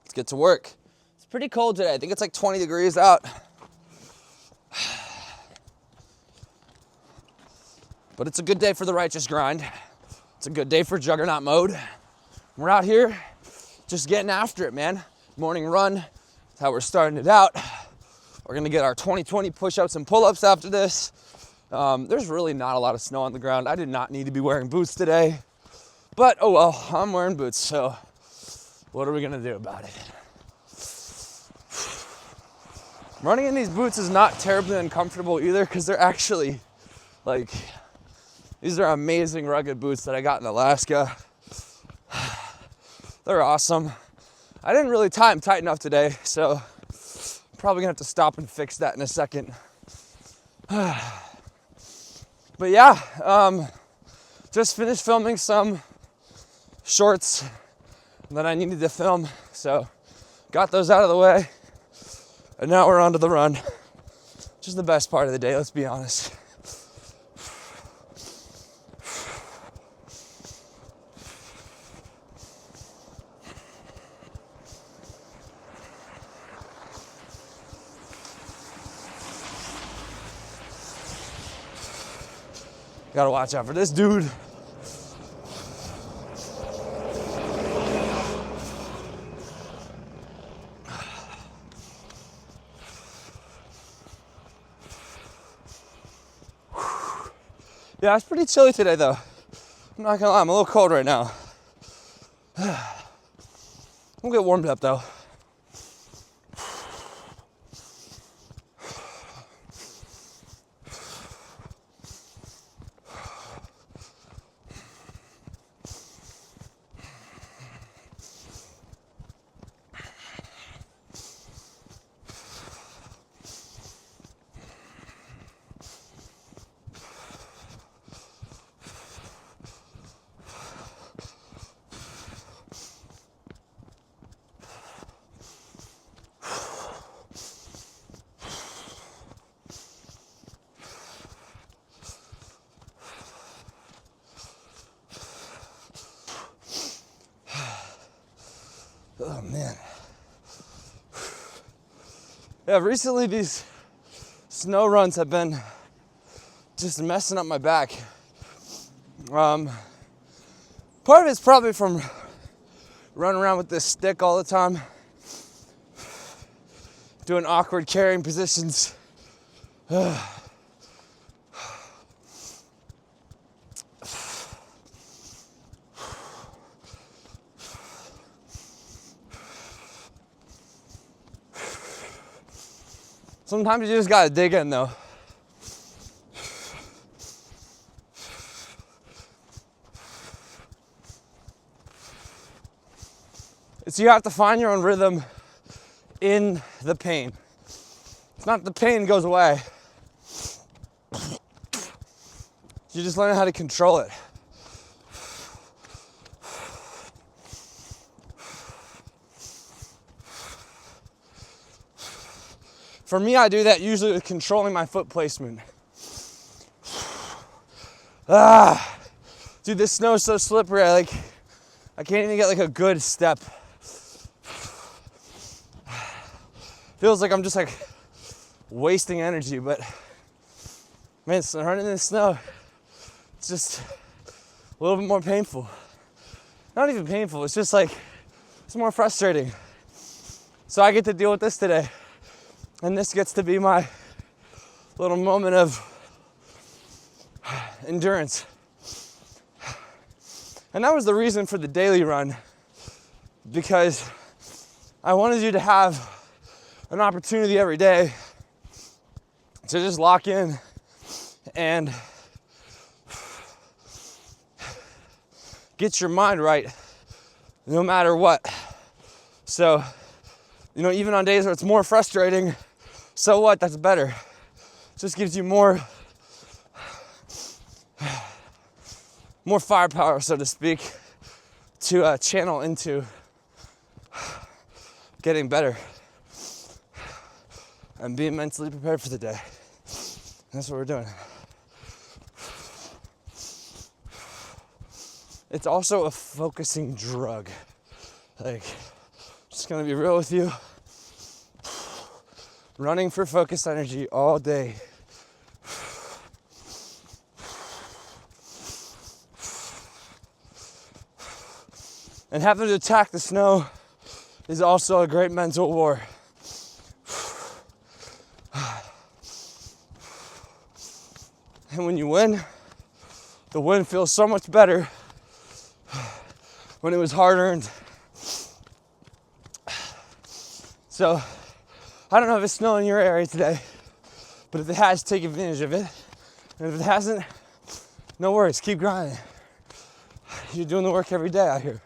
Let's get to work. It's pretty cold today. I think it's like 20 degrees out. But it's a good day for the righteous grind. It's a good day for juggernaut mode. We're out here just getting after it, man. Morning run. That's how we're starting it out. We're gonna get our 20-20 push-ups and pull-ups after this. There's really not a lot of snow on the ground. I did not need to be wearing boots today. But, oh well, I'm wearing boots, so what are we gonna do about it? Running in these boots is not terribly uncomfortable either, because they're actually, like, these are amazing rugged boots that I got in Alaska. They're awesome. I didn't really tie them tight enough today, so I'm probably gonna have to stop and fix that in a second. But yeah, just finished filming some shorts that I needed to film, so got those out of the way, and now we're on to the run, which is the best part of the day, let's be honest. Gotta watch out for this dude. Yeah, it's pretty chilly today though. I'm not gonna lie, I'm a little cold right now. We'll get warmed up though. Oh man. Yeah, recently these snow runs have been just messing up my back. Part of it's probably from running around with this stick all the time, doing awkward carrying positions. Sometimes you just gotta dig in though. So you have to find your own rhythm in the pain. It's not the pain goes away. You just learn how to control it. For me, I do that usually with controlling my foot placement. Dude, this snow is so slippery. I can't even get like a good step. Feels like I'm just like wasting energy, but man, running in the snow, it's just a little bit more painful. Not even painful, it's just like, it's more frustrating. So I get to deal with this today. And this gets to be my little moment of endurance. And that was the reason for the daily run, because I wanted you to have an opportunity every day to just lock in and get your mind right no matter what. So, you know, even on days where it's more frustrating, so what? That's better. It just gives you more firepower, so to speak, to channel into getting better and being mentally prepared for the day. That's what we're doing. It's also a focusing drug. Like, Just gonna be real with you. Running for focused energy all day. And having to attack the snow is also a great mental war. And when you win, the win feels so much better when it was hard earned. So, I don't know if it's snowing in your area today, but if it has, take advantage of it. And if it hasn't, no worries, keep grinding. You're doing the work every day out here.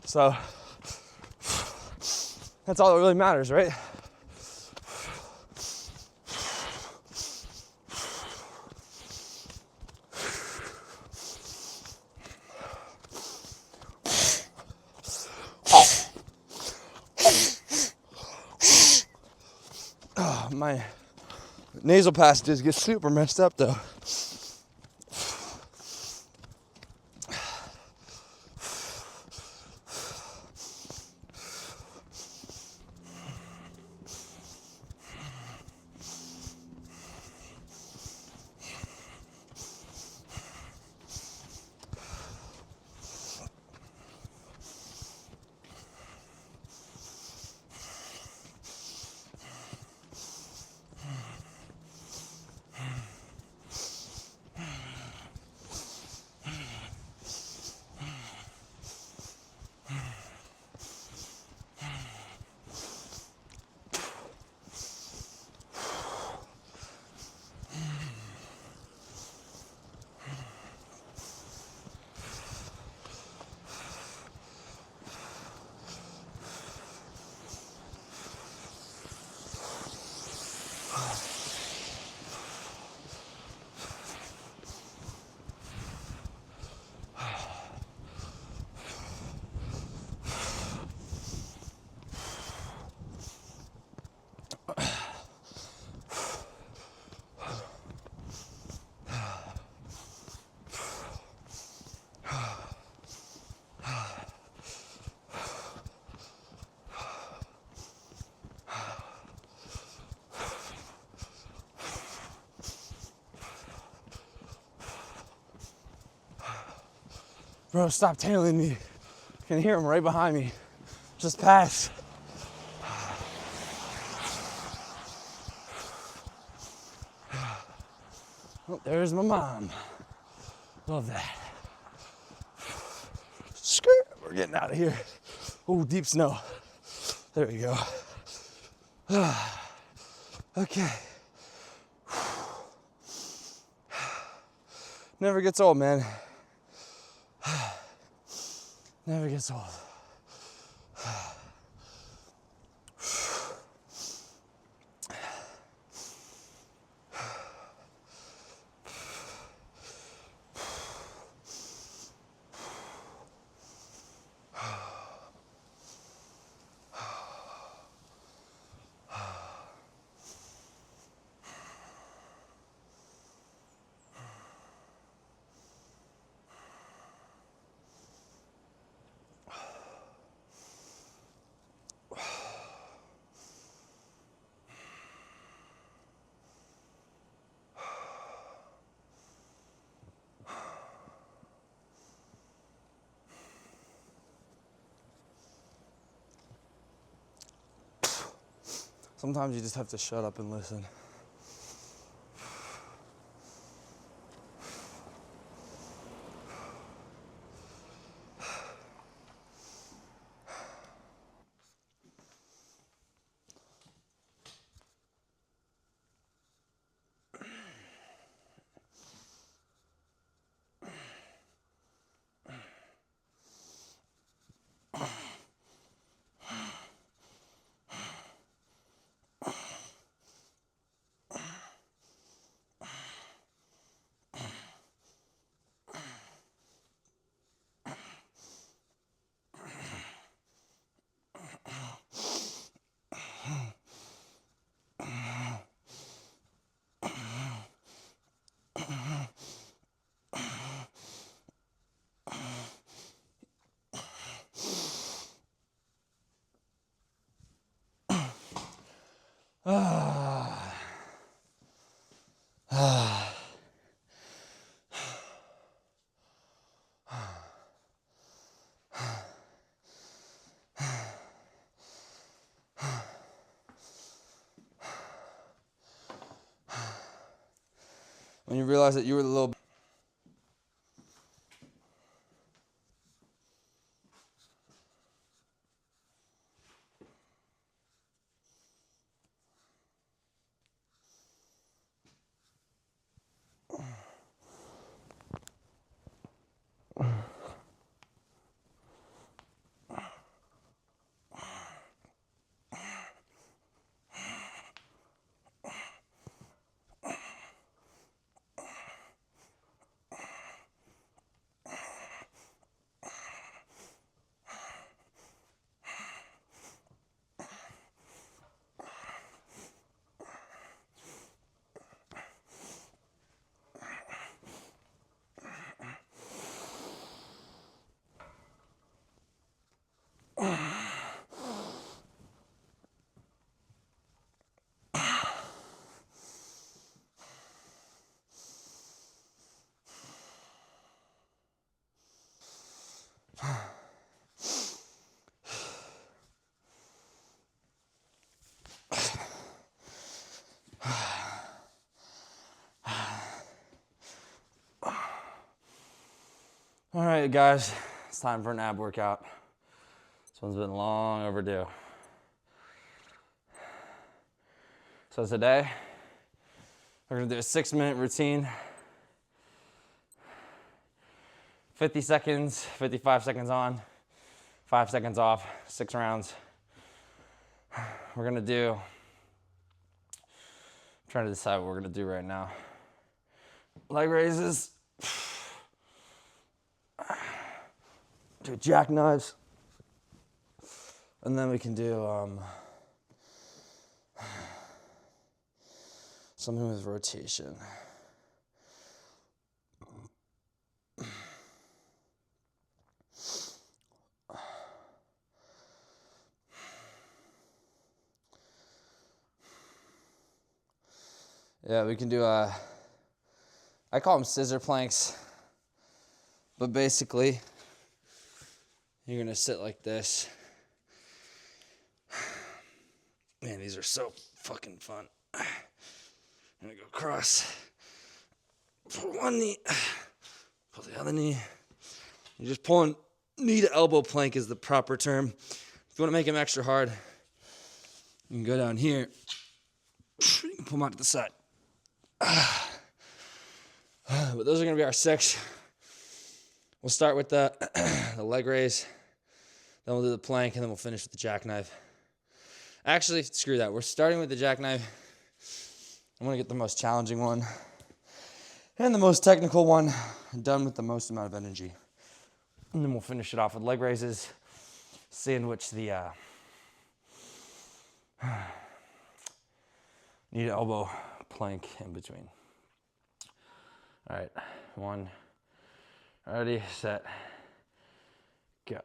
So, that's all that really matters, right? Oh, my nasal passages get super messed up though. Bro, stop tailing me. I can hear him right behind me. Just pass. Oh, there's my mom. Love that. Skirt. We're getting out of here. Oh, deep snow. There we go. Okay. Never gets old, man. Never gets old. Sometimes you just have to shut up and listen. Ah. Ah. When you realize that you were the little All right, guys, it's time for an ab workout. This one's been long overdue. So today, we're gonna do a 6-minute routine. 50 seconds, 55 seconds on, 5 seconds off, 6 rounds. We're gonna do, I'm trying to decide what we're gonna do right now. Leg raises. Do jackknives, and then we can do something with rotation. Yeah, we can do I call them scissor planks, but basically, you're gonna sit like this. Man, these are so fucking fun. I'm gonna go across. Pull one knee, pull the other knee. You're just pulling knee to elbow plank is the proper term. If you wanna make them extra hard, you can go down here. You can pull them out to the side. But those are gonna be our 6. We'll start with the leg raise. Then we'll do the plank, and then we'll finish with the jackknife. Actually, screw that. We're starting with the jackknife. I'm going to get the most challenging one and the most technical one, done with the most amount of energy. And then we'll finish it off with leg raises, sandwich the knee to elbow plank in between. All right, 1, ready, set, go.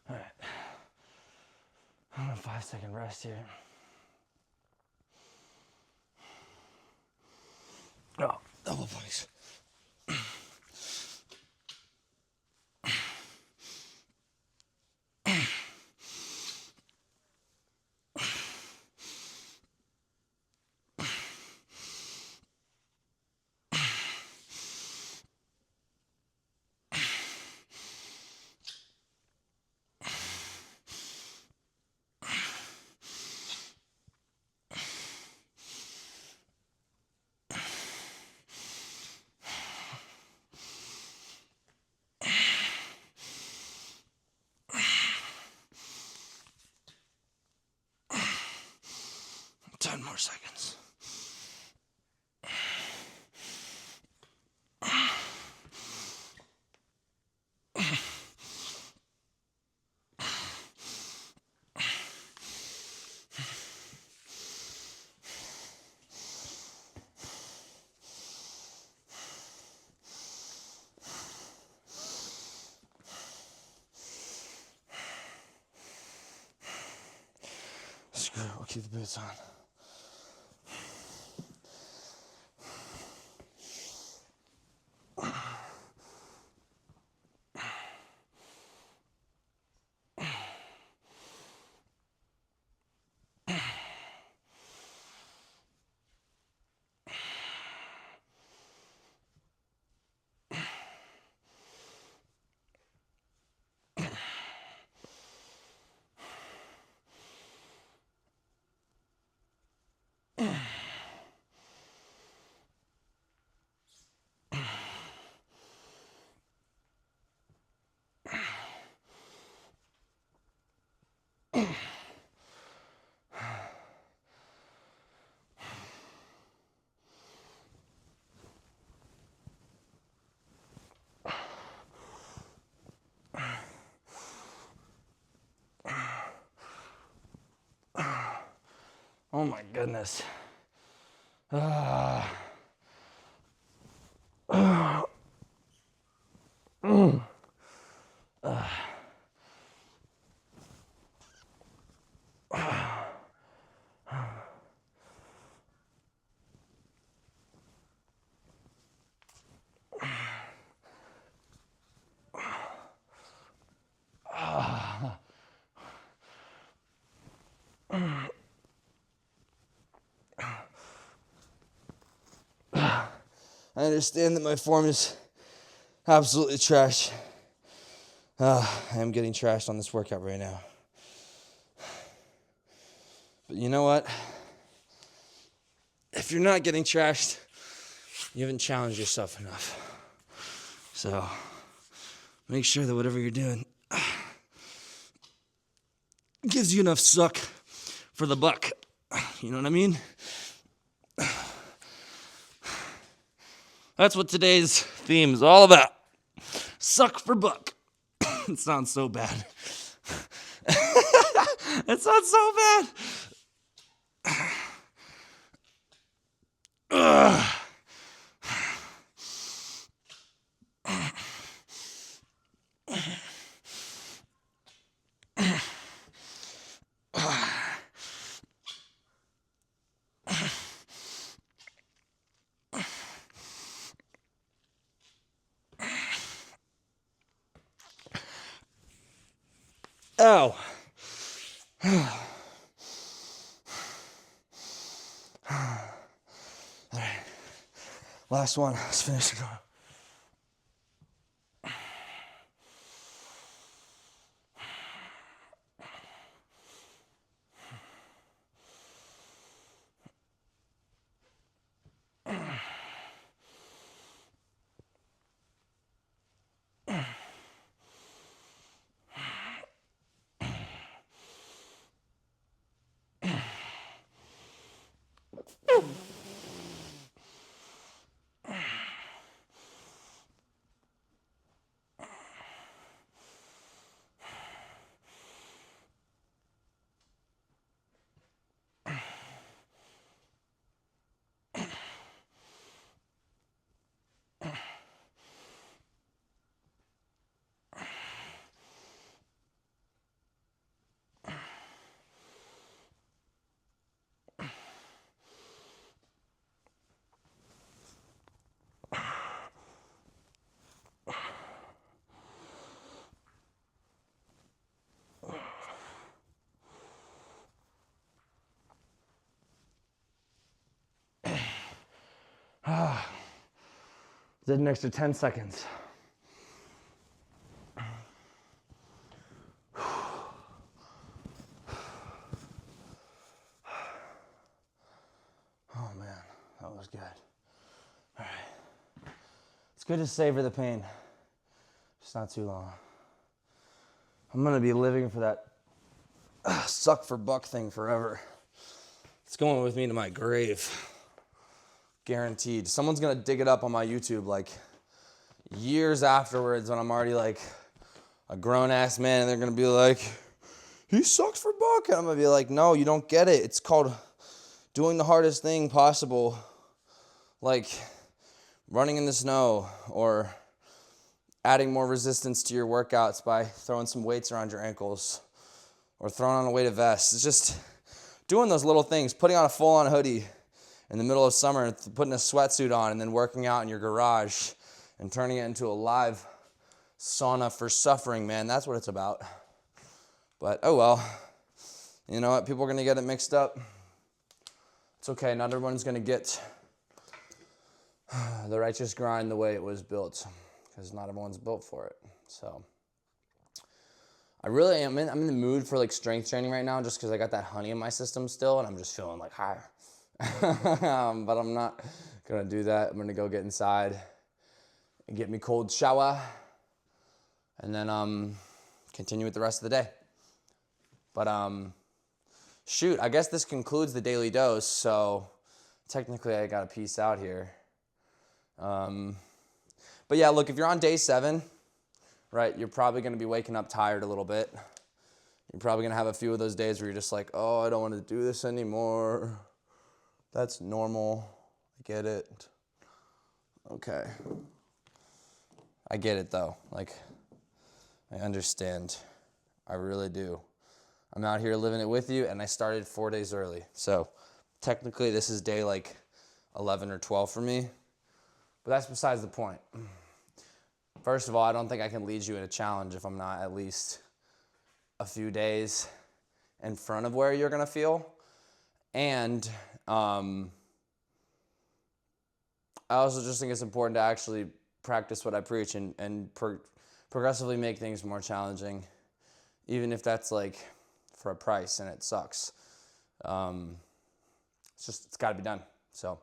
All right, I'm on a 5-second rest here. Oh, double planks. I'll keep the boots on. Oh my goodness. I understand that my form is absolutely trash. I am getting trashed on this workout right now. But you know what? If you're not getting trashed, you haven't challenged yourself enough. So make sure that whatever you're doing gives you enough suck for the buck. You know what I mean? That's what today's theme is all about. Suck for buck. It sounds so bad. It sounds so bad. Ow. All right. Last one. Let's finish it off. Did an extra 10 seconds. Oh man, that was good. All right. It's good to savor the pain. Just not too long. I'm gonna be living for that suck for buck thing forever. It's going with me to my grave. Guaranteed. Someone's gonna dig it up on my YouTube like years afterwards when I'm already like a grown-ass man, and they're gonna be like, he sucks for buck. And I'm gonna be like, no, you don't get it. It's called doing the hardest thing possible, like running in the snow or adding more resistance to your workouts by throwing some weights around your ankles or throwing on a weighted vest. It's just doing those little things, putting on a full-on hoodie in the middle of summer, putting a sweatsuit on, and then working out in your garage and turning it into a live sauna for suffering, man. That's what it's about. But, oh well. You know what? People are going to get it mixed up. It's okay. Not everyone's going to get the righteous grind the way it was built, because not everyone's built for it. So I really am I'm in the mood for like strength training right now, just because I got that honey in my system still, and I'm just feeling like high. But I'm not going to do that. I'm going to go get inside and get me cold shower, and then continue with the rest of the day. But shoot, I guess this concludes the daily dose, so technically I got to peace out here. But yeah, look, if you're on day 7, right, you're probably going to be waking up tired a little bit. You're probably going to have a few of those days where you're just like, oh, I don't want to do this anymore. That's normal. I get it. Okay. I get it, though. Like, I understand. I really do. I'm out here living it with you, and I started 4 days early. So technically this is day like 11 or 12 for me, but that's besides the point. First of all, I don't think I can lead you in a challenge if I'm not at least a few days in front of where you're going to feel. And I also just think it's important to actually practice what I preach and progressively make things more challenging, even if that's like for a price and it sucks. It's got to be done. So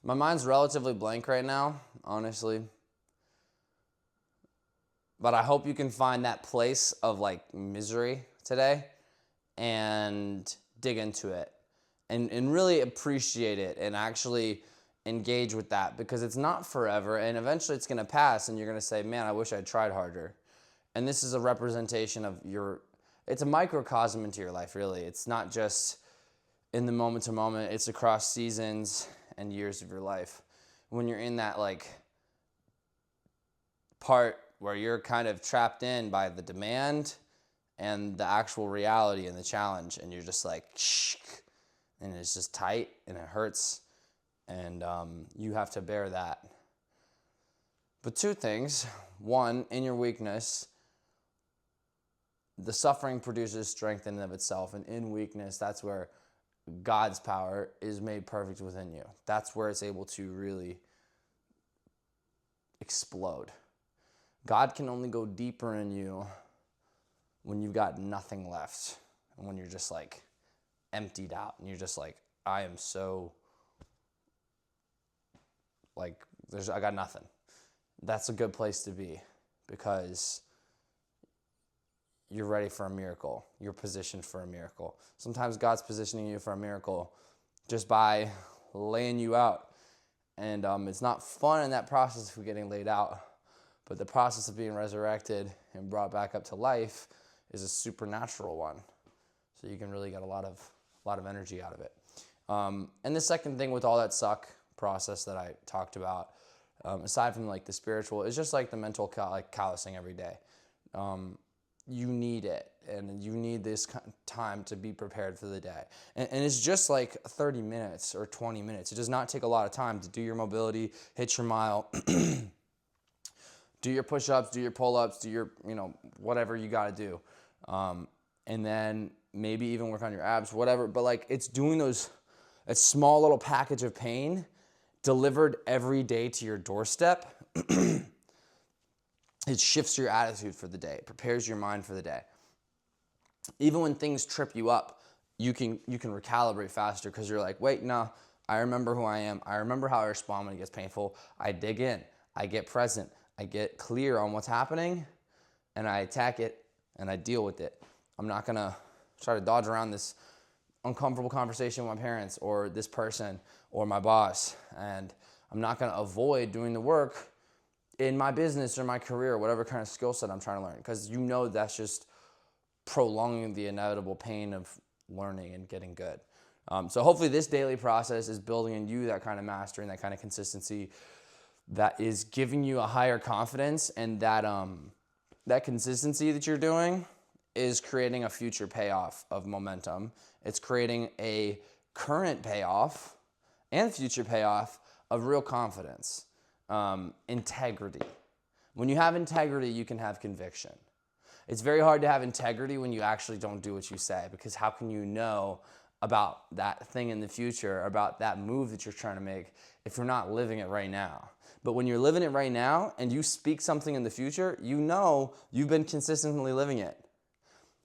my mind's relatively blank right now, honestly. But I hope you can find that place of like misery today and dig into it and really appreciate it and actually engage with that, because it's not forever, and eventually it's going to pass, and you're going to say, man, I wish I'd tried harder. And this is a representation of it's a microcosm into your life, really. It's not just in the moment to moment, it's across seasons and years of your life. When you're in that like part where you're kind of trapped in by the demand and the actual reality and the challenge, and you're just like, shh, and it's just tight and it hurts. And you have to bear that. But 2 things. 1, in your weakness, the suffering produces strength in and of itself. And in weakness, that's where God's power is made perfect within you. That's where it's able to really explode. God can only go deeper in you when you've got nothing left. And when you're just like emptied out. And you're just like, I am so... like, I got nothing. That's a good place to be, because you're ready for a miracle. You're positioned for a miracle. Sometimes God's positioning you for a miracle just by laying you out. And it's not fun in that process of getting laid out, but the process of being resurrected and brought back up to life is a supernatural one. So you can really get a lot of energy out of it. And the second thing with all that suck process that I talked about, aside from like the spiritual, is just like the mental callousing every day. You need it, and you need this time to be prepared for the day. And it's just like 30 minutes or 20 minutes. It does not take a lot of time to do your mobility, hit your mile, do your push-ups, do your pull-ups, do your, whatever you got to do. And then maybe even work on your abs, whatever. But like, it's doing a small little package of pain delivered every day to your doorstep. It shifts your attitude for the day. It prepares your mind for the day. Even when things trip you up, you can recalibrate faster, because you're like, wait, no, I remember who I am. I remember how I respond when it gets painful. I dig in. I get present. I get clear on what's happening, and I attack it, and I deal with it. I'm not going to try to dodge around this uncomfortable conversation with my parents or this person or my boss. And I'm not going to avoid doing the work in my business or my career, whatever kind of skill set I'm trying to learn, because that's just prolonging the inevitable pain of learning and getting good. So hopefully this daily process is building in you that kind of mastery and that kind of consistency that is giving you a higher confidence, and that that consistency that you're doing is creating a future payoff of momentum. It's creating a current payoff and future payoff of real confidence, integrity. When you have integrity, you can have conviction. It's very hard to have integrity when you actually don't do what you say, because how can you know about that thing in the future, about that move that you're trying to make, if you're not living it right now? But when you're living it right now and you speak something in the future, you know you've been consistently living it.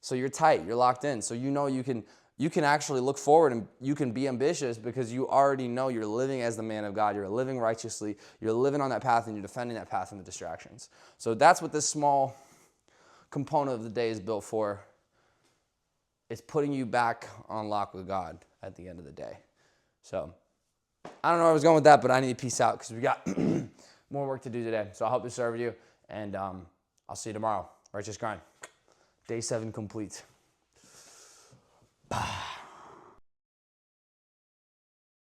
So you're tight, you're locked in. So you know you can actually look forward and you can be ambitious because you already know you're living as the man of God. You're living righteously. You're living on that path and you're defending that path from the distractions. So that's what this small component of the day is built for. It's putting you back on lock with God at the end of the day. So I don't know where I was going with that, but I need to peace out because we got more work to do today. So I hope this served you, and I'll see you tomorrow. Righteous Grind. Day 7 complete.